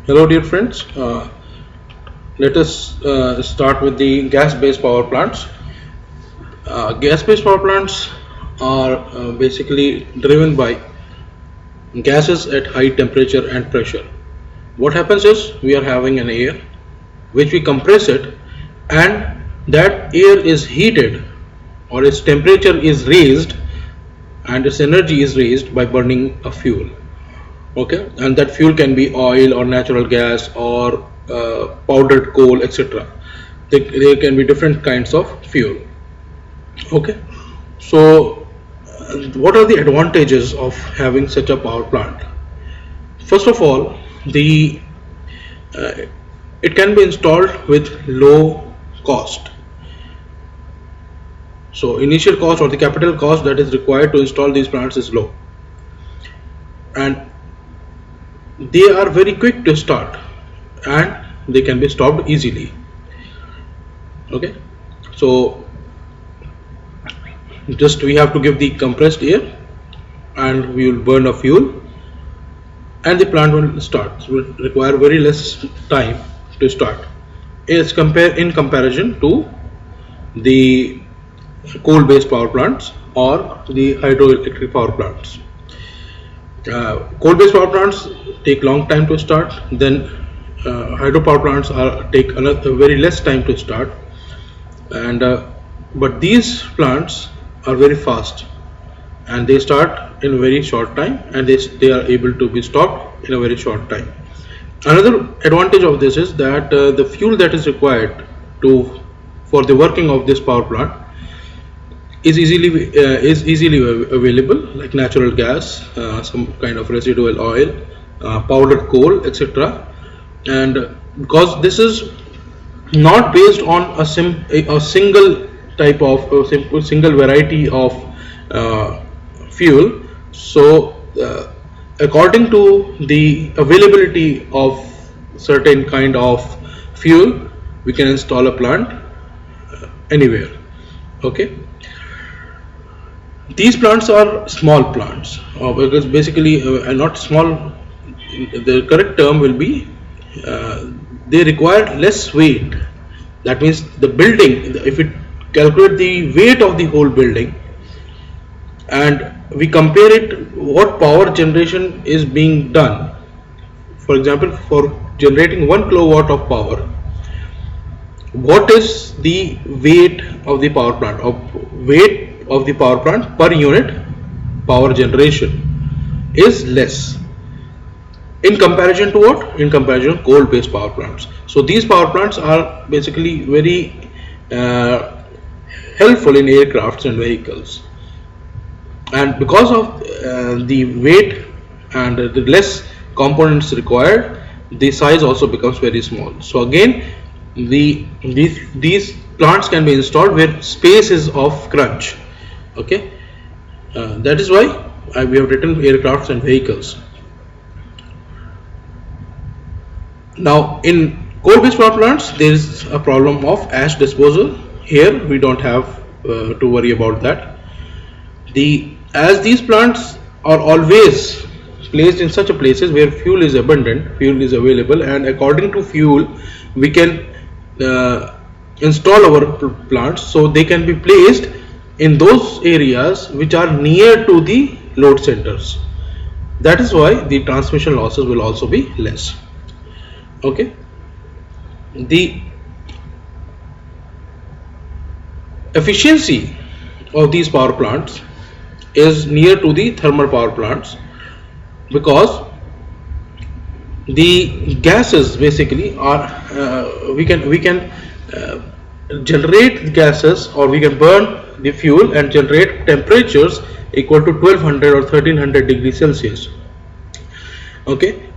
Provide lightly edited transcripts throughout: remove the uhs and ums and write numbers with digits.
Hello, dear friends. Let us start with the gas-based power plants. Gas-based power plants are basically driven by gases at high temperature and pressure. What happens is we are having an air which we compress it, and that air is heated or its temperature is raised and its energy is raised by burning a fuel. Okay, and that fuel can be oil or natural gas or powdered coal, etc. There can be different kinds of fuel. Okay, so what are the advantages of having such a power plant? First of all, the uh, it can be installed with low cost. So initial cost or the capital cost that is required to install these plants is low, and they are very quick to start, and they can be stopped easily. Okay, so just we have to give the compressed air and we will burn a fuel and the plant will start. So it will require very less time to start as in comparison to the coal based power plants or the hydroelectric power plants. Coal based power plants take long time to start, then hydropower plants take another very less time to start, and but these plants are very fast and they start in a very short time, and they are able to be stopped in a very short time. Another advantage of this is that the fuel that is required to for the working of this power plant is easily available, like natural gas, some kind of residual oil, powdered coal, etc. And because this is not based on a single type of single variety of fuel, so according to the availability of certain kind of fuel, we can install a plant anywhere. Okay, these plants are small plants because basically not small, the correct term will be they require less weight. That means the building, if we calculate the weight of the whole building and we compare it what power generation is being done, for example, for generating 1 kilowatt of power, what is the weight of the power plant, per unit power generation is less in comparison to what? In comparison to coal based power plants. So these power plants are basically very helpful in aircrafts and vehicles, and because of the weight and the less components required, the size also becomes very small. So again, these plants can be installed where space is of crunch. Okay, that is why we have written aircrafts and vehicles. Now in coal based power plants there is a problem of ash disposal. Here we don't have to worry about that. As these plants are always placed in such a places where fuel is abundant, fuel is available, and according to fuel we can install our plants, so they can be placed in those areas which are near to the load centers. That is why the transmission losses will also be less. Okay, the efficiency of these power plants is near to the thermal power plants because the gases basically are we can generate gases, or we can burn the fuel and generate temperatures equal to 1200 or 1300 degrees Celsius. Okay,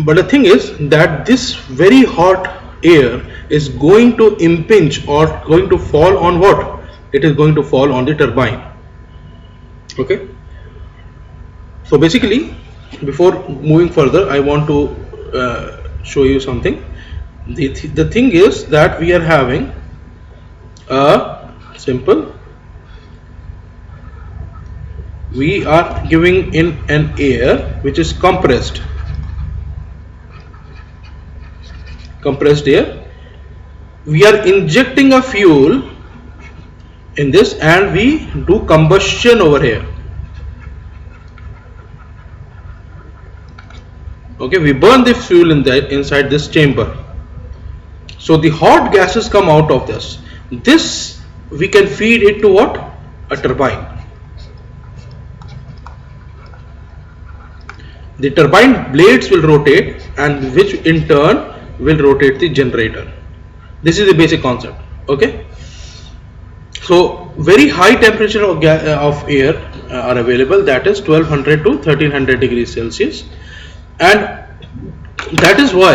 but the thing is that this very hot air is going to impinge or going to fall on what? It is going to fall on the turbine. Okay, so basically before moving further I want to show you something. The thing is that we are having a simple, we are giving in an air which is compressed. compressed air, we are injecting a fuel in this and we do combustion over here. Okay, we burn the fuel inside this chamber. So the hot gases come out of this. This we can feed it to what? A turbine. The turbine blades will rotate, and which in turn will rotate the generator. This is the basic concept. Okay. So very high temperature of air are available, that is 1200 to 1300 degrees Celsius, and that is why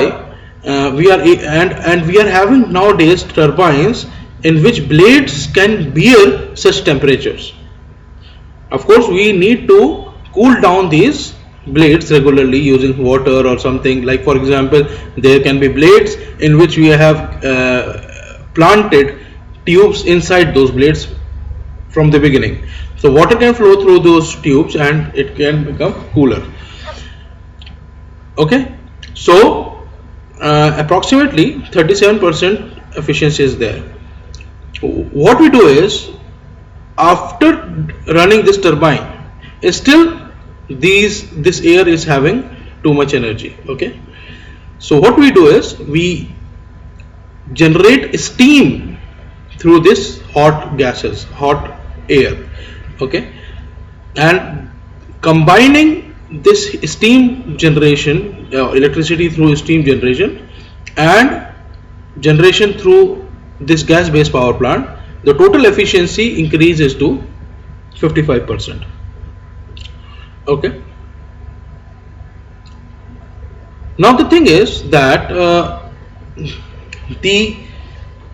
we are having nowadays turbines in which blades can bear such temperatures. Of course, we need to cool down these blades regularly using water or something. Like for example, there can be blades in which we have planted tubes inside those blades from the beginning. So water can flow through those tubes and it can become cooler. Okay, so approximately 37% efficiency is there. What we do is, after running this turbine, still this air is having too much energy. Okay, so what we do is we generate steam through this hot gases, hot air. Okay, and combining this steam generation, electricity through steam generation and generation through this gas based power plant, the total efficiency increases to 55%. Okay, now the thing is that the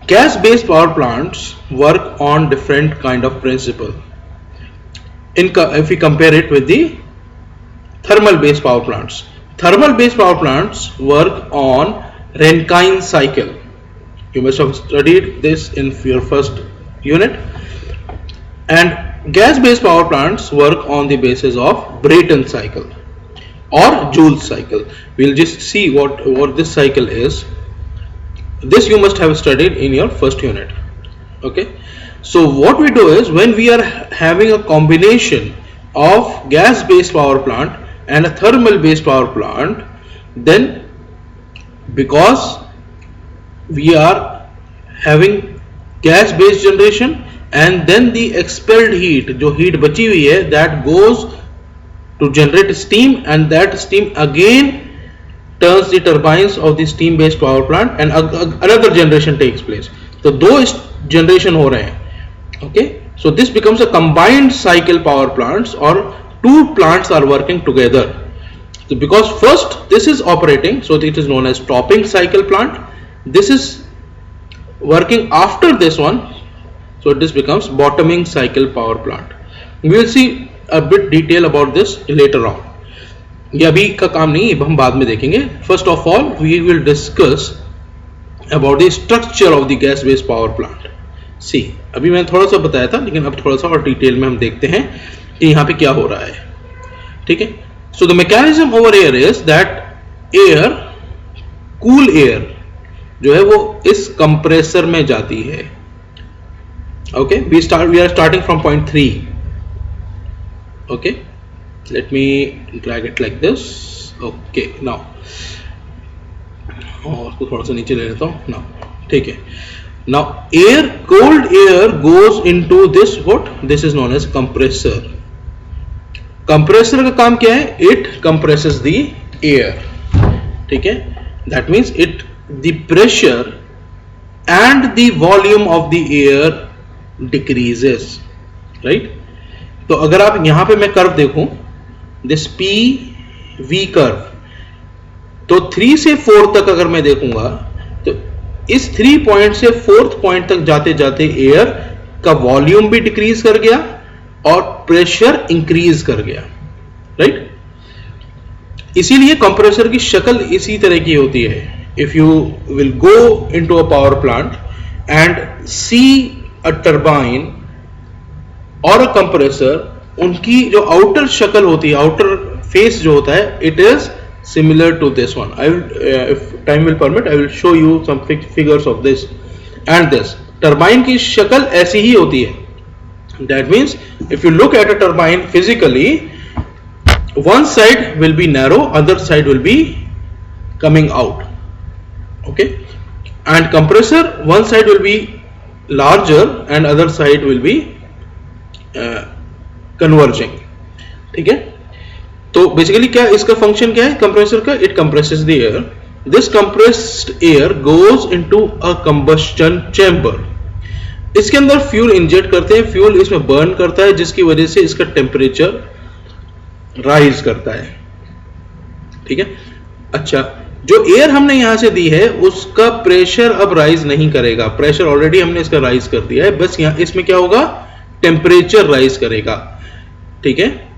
gas based power plants work on different kind of principle if we compare it with the thermal based power plants. Thermal based power plants work on Rankine cycle. You must have studied this in your first unit. And gas based power plants work on the basis of Brayton cycle or Joule cycle. We'll just see what this cycle is. This you must have studied in your first unit. Okay, so what we do is, when we are having a combination of gas based power plant and a thermal based power plant, then because we are having gas based generation and then the expelled heat, जो heat बची हुई है, that goes to generate steam, and that steam again turns the turbines of the steam based power plant and another generation takes place. So दो generation हो रहे हैं. Okay, so this becomes a combined cycle power plants, or two plants are working together. So because first this is operating, so it is known as topping cycle plant. This is working after this one, so this becomes bottoming cycle power plant. We will see a bit detail about this later on. ये अभी का काम नहीं, हम बाद में देखेंगे. First of all, we will discuss about the structure of the gas based power plant. See, अभी मैंने थोड़ा सा बताया था, लेकिन अब थोड़ा सा और डिटेल में हम देखते हैं कि यहाँ पे क्या हो रहा है. ठीक है. So the mechanism over here is that air, cool air जो है वो इस कंप्रेसर में जाती है. Okay, we are starting from point 3. Okay, let me drag it like this. Okay, now और उसको थोड़ा सा नीचे ले लेता हूँ. Now, ठीक है. Now air, cold air goes into this, what this is known as compressor. Compressor का काम क्या है? It compresses the air. ठीक है. That means the pressure and the volume of the air decreases, right? तो अगर आप यहाँ पे मैं कर्व देखूं, this PV कर्व, तो 3 से 4 तक अगर मैं देखूंगा, तो इस 3 पॉइंट से 4th पॉइंट तक जाते जाते एयर का वॉल्यूम भी डिक्रीज कर गया और प्रेशर इंक्रीज कर गया, राइट? इसीलिए कंप्रेसर की शक्ल इसी तरह की होती है. If you will go into a power plant and see a turbine और अ कंप्रेसर, उनकी जो आउटर शक्ल होती है, आउटर फेस जो होता है, it is similar to this one. I will, if time will permit, I will show you some figures of this and this. Turbine की शक्ल ऐसी ही होती है. That means if you look at a turbine physically, one side will be narrow, other side will be coming out. Okay, and compressor, one side will be larger and other side will be converging. ठीक है. तो basically क्या इसका function क्या है compressor का? It compresses the air. This compressed air goes into a combustion chamber. इसके अंदर फ्यूल इंजेक्ट करते हैं, फ्यूल इसमें बर्न करता है, जिसकी वजह से इसका टेम्परेचर राइज करता है. ठीक है. अच्छा, जो एयर हमने यहां से दी है उसका प्रेशर अब राइज नहीं करेगा. प्रेशर ऑलरेडी हमने इसका राइज कर दिया है, बस यहां इसमें क्या होगा? टेम्परेचर राइज करेगा. ठीक है.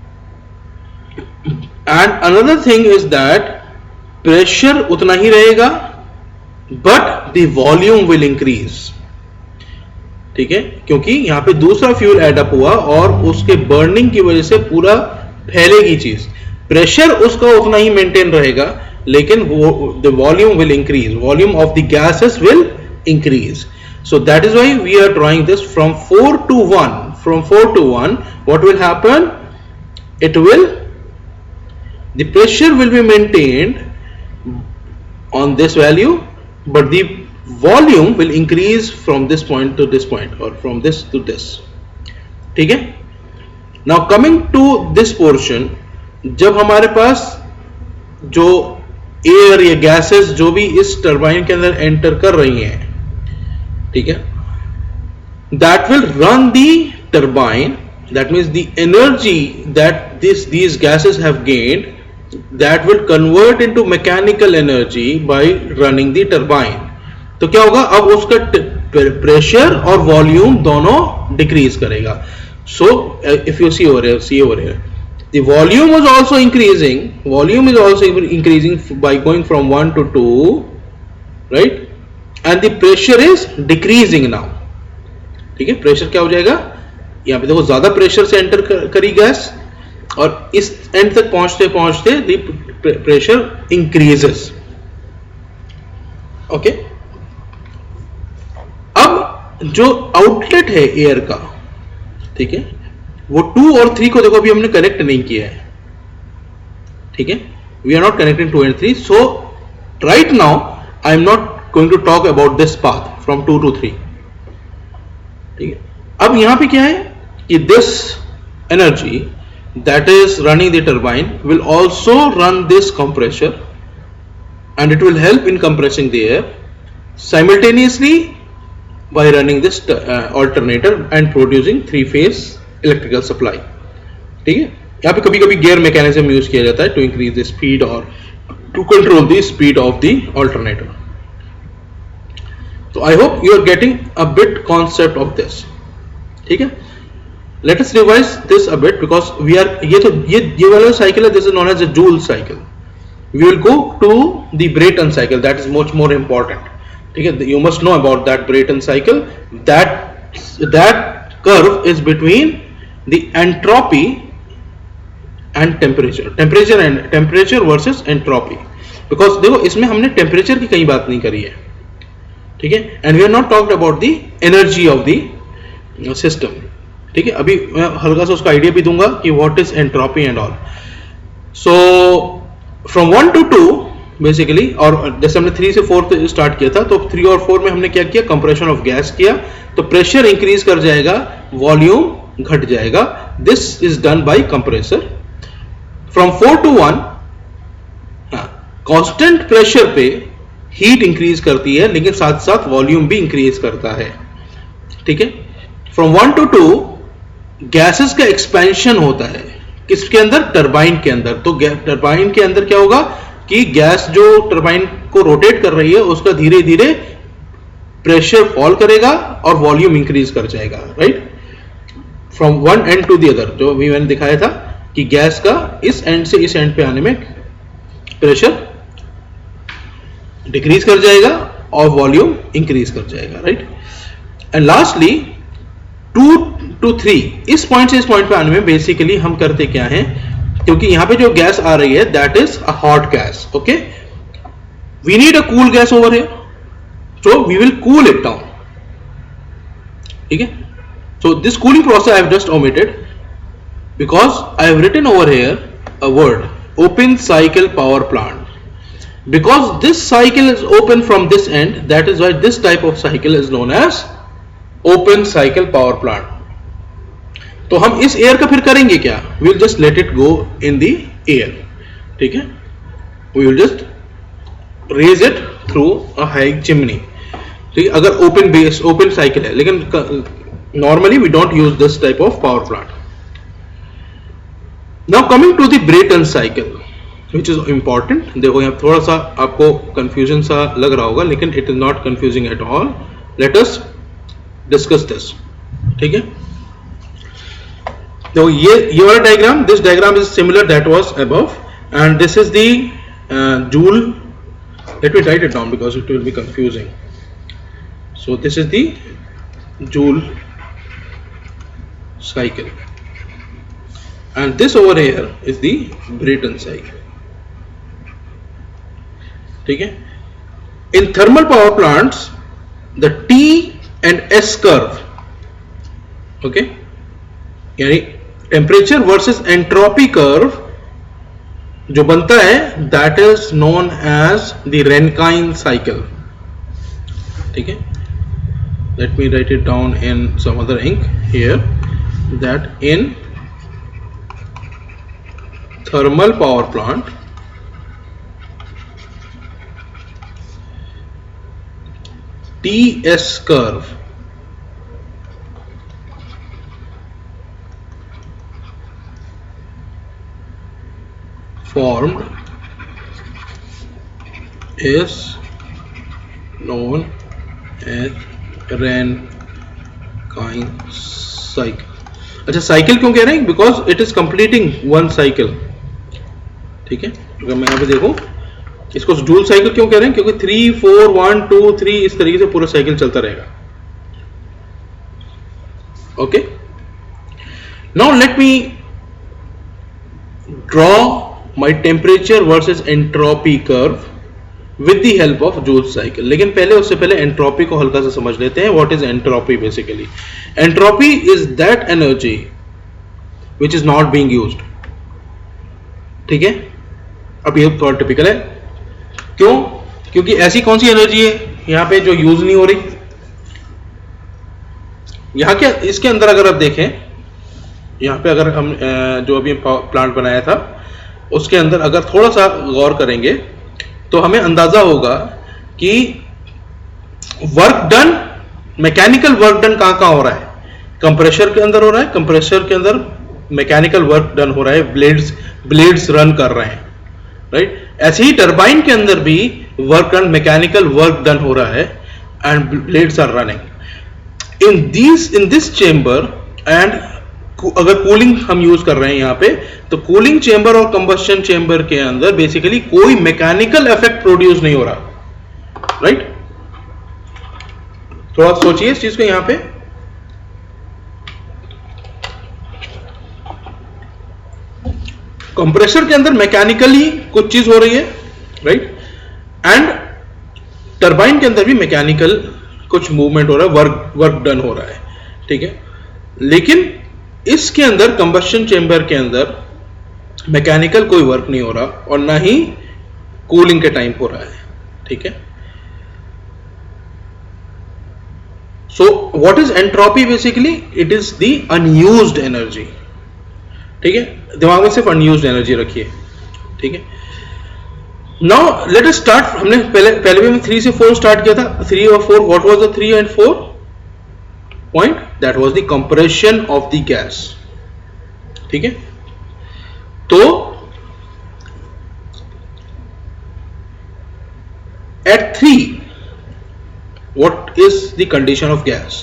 And another thing is that pressure उतना ही रहेगा but the volume will increase. ठीक है, क्योंकि यहां पे दूसरा फ्यूल एड अप हुआ और उसके बर्निंग की वजह से पूरा फैलेगी चीज. प्रेशर उसका उतना ही मेंटेन रहेगा लेकिन the volume will increase. Volume of the gases will increase. So that is why we are drawing this from 4 to 1. From 4 to 1, what will happen? The pressure will be maintained on this value, but the volume will increase from this point to this point or from this to this. ठीक है. Now coming to this portion, जब हमारे पास जो air या gases जो भी इस turbine के अंदर एंटर कर रही हैं, ठीक है, that will run the turbine. That means the energy that these gases have gained, that will convert into mechanical energy by running the turbine. तो क्या होगा? अब उसका प्रेशर और वॉल्यूम दोनों डिक्रीज करेगा. So if you see over here, the volume is also increasing. Volume is also increasing by going from 1 to 2, right? And the pressure is decreasing now. ठीक है. प्रेशर क्या हो जाएगा? यहाँ पे देखो ज्यादा प्रेशर से एंटर करी गैस और इस एंड तक पहुंचते पहुंचते द प्रेशर इंक्रीजेस. ओके. अब जो आउटलेट है एयर का, ठीक है, वो 2 और 3 को देखो अभी हमने कनेक्ट नहीं किया है. ठीक है. We are not connecting 2 and 3. So right now I am not going to talk about this path from 2 to 3. ठीक है. अब यहां पे क्या है कि this energy that is running the turbine will also run this compressor and it will help in compressing the air simultaneously by running this alternator and producing 3-phase electrical supply. ठीक है. यहां पे कभी कभी गियर मैकेनिज्म यूज किया जाता है to increase the speed or to control the speed of the alternator. So I hope you are getting a bit concept of this. ठीक है. Let us revise this a bit because we are ये वाला cycle है. This is known as a Joule cycle. We will go to the Brayton cycle. That is much more important. ठीक है. You must know about that Brayton cycle. That curve is between the entropy and temperature. Temperature versus entropy. Because देखो इसमें हमने temperature की कहीं बात नहीं करी है. ठीक है. And we are not talked about the energy of the system. ठीक है. अभी मैं हल्का सा उसका आइडिया भी दूंगा कि what is entropy and all. So from 1 to 2 basically, और जैसे हमने 3 से 4 स्टार्ट किया था, तो 3 और 4 में हमने क्या किया? कंप्रेशन ऑफ गैस किया. तो प्रेशर इंक्रीज कर जाएगा, वॉल्यूम घट जाएगा. This is done by compressor. From 4 to 1 constant pressure पे हीट इंक्रीज करती है लेकिन साथ साथ वॉल्यूम भी इंक्रीज करता है. ठीक है. फ्रॉम 1 to 2 गैसेस का एक्सपेंशन होता है. किसके अंदर? टरबाइन के अंदर. तो टरबाइन के अंदर क्या होगा कि गैस जो टरबाइन को रोटेट कर रही है उसका धीरे धीरे प्रेशर फॉल करेगा और वॉल्यूम इंक्रीज कर जाएगा. Right. From one end to the other, जो भी मैंने दिखाया था कि गैस का इस एंड से इस एंड पे आने में प्रेशर डिक्रीज कर जाएगा और वॉल्यूम इंक्रीज कर जाएगा. राइट. एंड लास्टली 2 to 3, इस पॉइंट से इस पॉइंट पे आने में बेसिकली हम करते क्या हैं? क्योंकि यहां पे जो गैस आ रही है that is a hot gas. Okay, we need a cool gas over here, so we will cool it down. ठीक है, so this cooling process I have just omitted because I have written over here a word open cycle power plant. Because this cycle is open from this end, that is why this type of cycle is known as open cycle power plant. तो हम इस air का फिर करेंगे क्या? We will just let it go in the air. ठीक है, we will just raise it through a high chimney. ठीक है, अगर ओपन साइकिल है, लेकिन normally we don't use this type of power plant. Now coming to the Brayton cycle, which is important. देखो यहाँ थोड़ा सा आपको confusion सा लग रहा होगा, लेकिन it is not confusing at all. Let us discuss this. ठीक है, तो ये वाला diagram, this diagram is similar that was above, and this is the Joule. Let me write it down because it will be confusing. So this is the Joule cycle, and this over here is the Brayton cycle. ठीक है, in thermal power plants the T and S curve, okay, यानी temperature versus entropy curve जो बनता है that is known as the Rankine cycle. ठीक है, let me write it down in some other ink here, that in thermal power plant TS curve formed is known as Rankine cycle. अच्छा, cycle क्यों कह रहे हैं? Because it is completing one cycle. ठीक है, अगर मैं यहाँ पे देखूं इसको जूल साइकिल क्यों कह रहे हैं? क्योंकि 3 4 1 2 3 इस तरीके से पूरा साइकिल चलता रहेगा. Okay, now let me draw my temperature versus entropy curve with the help of Joule cycle. लेकिन उससे पहले एंट्रोपी को हल्का सा समझ लेते हैं. What is entropy basically? Entropy is that energy which is not being used. ठीक है, अब ये थोड़ा टिपिकल है. क्यों? क्योंकि ऐसी कौन सी एनर्जी है यहाँ पे जो यूज नहीं हो रही. यहाँ क्या इसके अंदर अगर आप देखें, यहाँ पे अगर हम जो अभी प्लांट बनाया था उसके अंदर अगर थोड़ा सा गौर करेंगे तो हमें अंदाजा होगा कि work done, mechanical work done कहां कहां हो रहा है. कंप्रेसर के अंदर हो रहा है, कंप्रेसर के अंदर मैकेनिकल वर्क डन हो रहा है, ब्लेड्स रन कर रहे हैं, राइट. ऐसे ही टरबाइन के अंदर भी work done, mechanical work done हो रहा है and blades are running in this chamber. And अगर कूलिंग हम यूज कर रहे हैं यहाँ पे, तो कूलिंग चेंबर और कंबस्शन चेंबर के अंदर बेसिकली कोई मैकेनिकल इफेक्ट प्रोड्यूस नहीं हो रहा, राइट. थोड़ा सोचिए इस चीज को. यहाँ पे कंप्रेसर के अंदर मैकेनिकली कुछ चीज हो रही है, राइट, एंड टरबाइन के अंदर भी मैकेनिकल कुछ मूवमेंट हो रहा है, वर्क डन हो रहा है. ठीक है, लेकिन इसके अंदर कंबस्शन चेंबर के अंदर मैकेनिकल कोई वर्क नहीं हो रहा और ना ही कूलिंग के टाइम हो रहा है. ठीक है, so what is entropy? Basically it is the unused energy. ठीक है, दिमाग में सिर्फ अनयूज्ड एनर्जी रखिए. ठीक है, नाउ लेट अस स्टार्ट. हमने पहले भी हम 3 से 4 स्टार्ट किया था. 3 और 4, what was the 3 and 4 point? That was the compression of the gas. ठीक है, तो at 3 what is the condition of gas?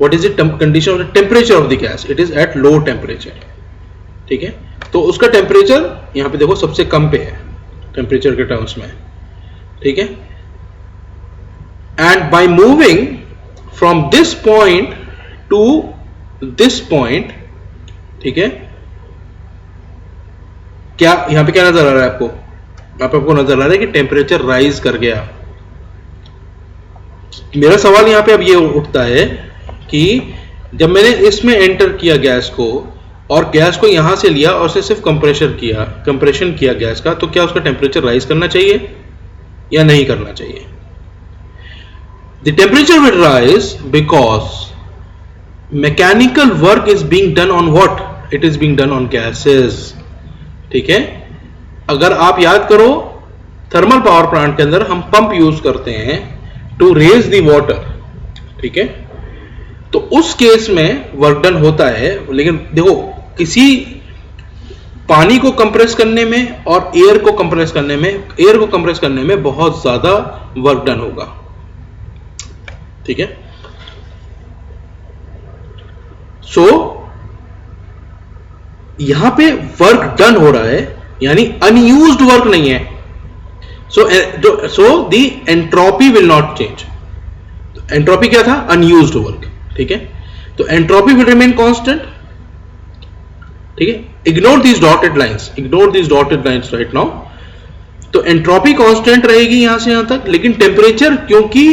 What is the condition of the temperature of the gas? It is at low temperature. ठीक है, तो उसका temperature यहां पे देखो सबसे कम पे है टेम्परेचर के टर्म्स में. ठीक है, and by moving from this point to this point, ठीक है, क्या यहाँ पे क्या नजर आ रहा है आपको? आपको नजर आ रहा है कि टेम्परेचर राइज कर गया। मेरा सवाल यहाँ पे अब ये उठता है कि जब मैंने इसमें एंटर किया गैस को और गैस को यहां से लिया और सिर्फ कंप्रेशन किया गैस का, तो क्या उसका टेम्परेचर राइज करना चाहिए या नहीं करना चाहिए? The temperature will rise because mechanical work is being done on what? It is being done on gases. ठीक है, अगर आप याद करो थर्मल पावर प्लांट के अंदर हम पंप यूज करते हैं टू रेज द वाटर। ठीक है, तो उस केस में वर्क डन होता है, लेकिन देखो किसी पानी को कंप्रेस करने में और एयर को कंप्रेस करने में बहुत ज्यादा वर्क डन होगा। ठीक है, सो यहां पे वर्क डन हो रहा है, यानी अनयूज्ड वर्क नहीं है। So the entropy will not change. Entropy क्या था? Unused work. ठीक है, तो एंट्रोपी विल रिमेन कांस्टेंट। ठीक है, ignore these dotted lines right now. तो एंट्रोपी कांस्टेंट रहेगी यहां से यहां तक, लेकिन टेम्परेचर, क्योंकि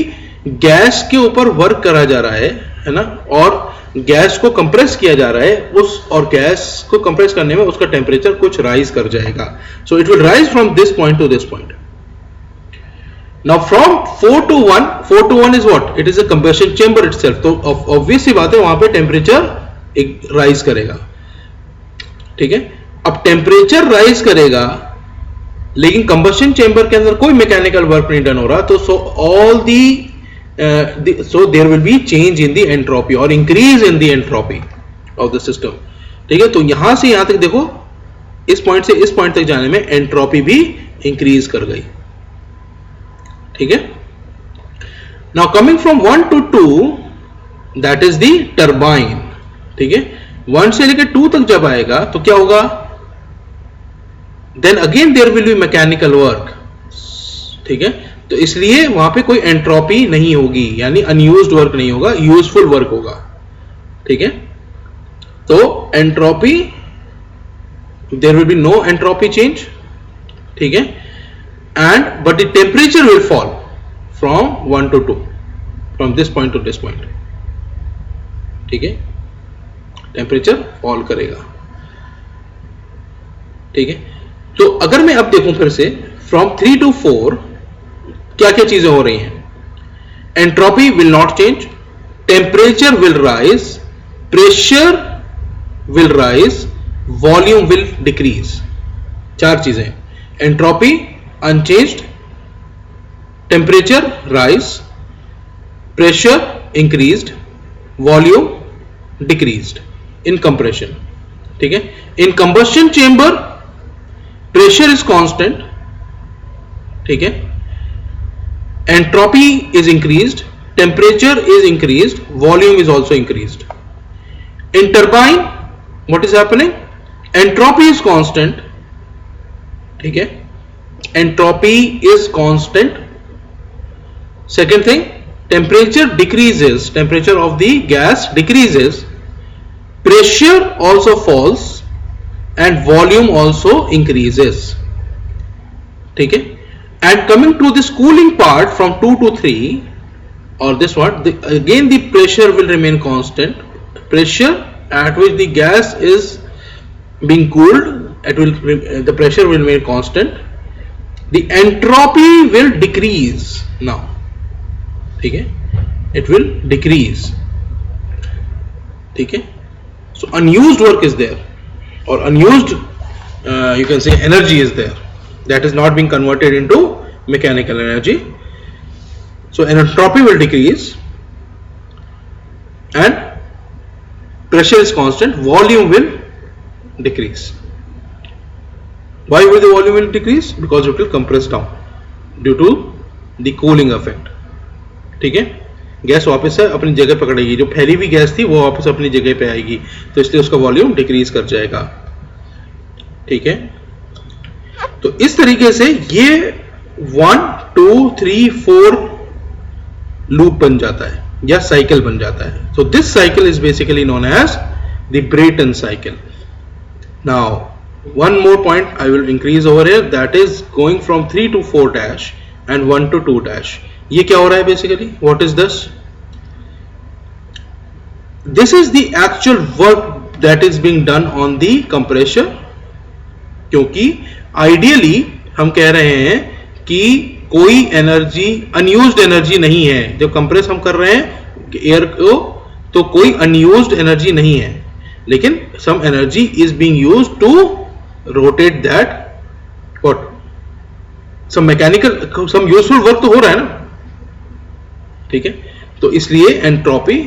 गैस के ऊपर वर्क करा जा रहा है ना, और गैस को कंप्रेस किया जा रहा है, और गैस को कंप्रेस करने में उसका टेम्परेचर कुछ राइज कर जाएगा। So it will rise from this point to this point. Now from 4 to 1 is what? It is a combustion chamber itself. तो ऑब्वियस सी बात है वहां पे टेम्परेचर राइज करेगा। ठीक है, अब टेम्परेचर राइज करेगा लेकिन कंबशन चेंबर के अंदर कोई मैकेनिकल वर्क नहीं डन हो रहा, तो so there will be change in the entropy or increase in the entropy of the system. ठीक है, तो यहां से यहां तक देखो, इस पॉइंट से इस पॉइंट तक जाने में एंट्रोपी भी इंक्रीज कर गई। ठीक है, now coming from 1 to 2 that is the turbine. ठीक है, 1 से लेकर 2 तक जब आएगा तो क्या होगा? Then again there will be mechanical work. ठीक है, तो इसलिए वहां पे कोई एंट्रोपी नहीं होगी, यानी अनयूज्ड वर्क नहीं होगा, यूजफुल वर्क होगा। ठीक है, तो entropy, there will be no entropy change. ठीक है, and but the temperature will fall from 1 to 2, from this point to this point. ठीक है, टेम्परेचर फॉल करेगा। ठीक है, तो अगर मैं अब देखूं फिर से फ्रॉम 3 to 4 क्या क्या चीजें हो रही हैं? Entropy will not change, temperature will rise, pressure will rise, volume will decrease. 4 चीजें, entropy unchanged, temperature rise, pressure increased, volume decreased in compression. ठीक है, in combustion chamber pressure is constant. ठीक है, entropy is increased, temperature is increased, volume is also increased. In turbine what is happening? Entropy is constant. ठीक है, entropy is constant. Second thing, temperature decreases, temperature of the gas decreases, pressure also falls and volume also increases. ठीक है, and coming to this cooling part from 2 to 3 or this one, again the pressure will remain constant. Pressure at which the gas is being cooled, the pressure will remain constant. The entropy will decrease now. ठीक है, it will decrease. ठीक है, so unused work is there, or unused you can say energy is there, that is not being converted into mechanical energy. So entropy will decrease and pressure is constant, volume will decrease. Why will the volume will decrease? Because it will compress down due to the cooling effect. ठीक है, gas वापस से अपनी जगह पकड़ेगी, जो फैली हुई gas थी वो वापस अपनी जगह पे आएगी, तो इसलिए उसका वॉल्यूम डिक्रीज कर जाएगा। ठीक है, तो इस तरीके से ये 1 2 3 4 लूप बन जाता है या साइकिल बन जाता है। So this cycle is basically known as the Brayton cycle. Now one more point I will increase over here, that is going from 3 to 4 dash and 1 to 2 dash. ये क्या हो रहा है basically? What is this? This is the actual work that is being done on the compressor, क्योंकि ideally हम कह रहे हैं कि कोई एनर्जी, अनयूज्ड एनर्जी नहीं है जब कंप्रेस हम कर रहे हैं एयर को, तो कोई अनयूज्ड एनर्जी नहीं है, लेकिन some energy is being used to rotate that what, some mechanical, some useful work तो हो रहा है ना, ठीक है. तो इसलिए एंट्रोपी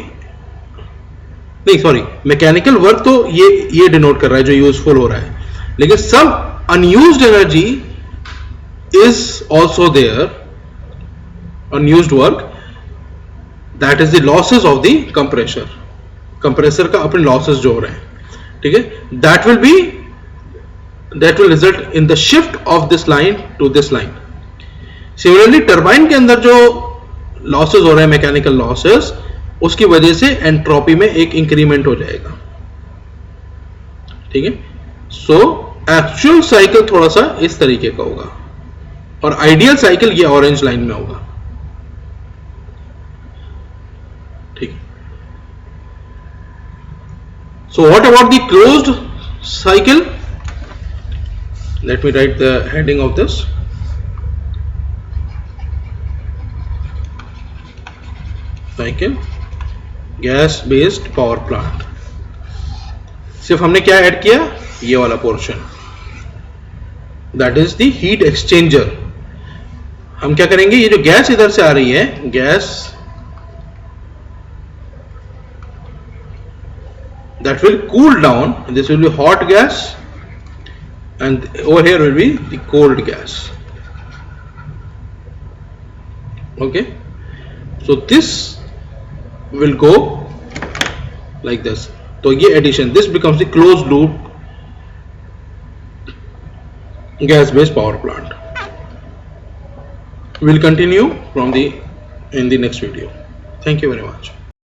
नहीं, सॉरी, मैकेनिकल वर्क तो ये डिनोट कर रहा है जो यूजफुल हो रहा है, लेकिन some unused energy is also there, unused work, that is the losses of the compressor. Compressor का अपने लॉसेस जो हो रहे हैं, ठीक है, that will result in the shift of this line to this line. Similarly turbine के अंदर जो लॉसेस हो रहे हैं, मैकेनिकल लॉसेस, उसकी वजह से एंट्रोपी में एक इंक्रीमेंट हो जाएगा, ठीक है. सो एक्चुअल साइकिल थोड़ा सा इस तरीके का होगा और आइडियल साइकिल ये ऑरेंज लाइन में होगा, ठीक है. So what about the closed cycle? Let me write the heading of this. Cycle, gas based power plant. सिर्फ हमने क्या ऐड किया, ये वाला portion, that is the heat exchanger. हम क्या करेंगे, ये जो गैस इधर से आ रही है, gas that will cool down, this will be hot gas and over here will be the cold gas. Okay, so this will go like this. So ये addition, this becomes the closed loop gas based power plant. We will continue in the next video. Thank you very much.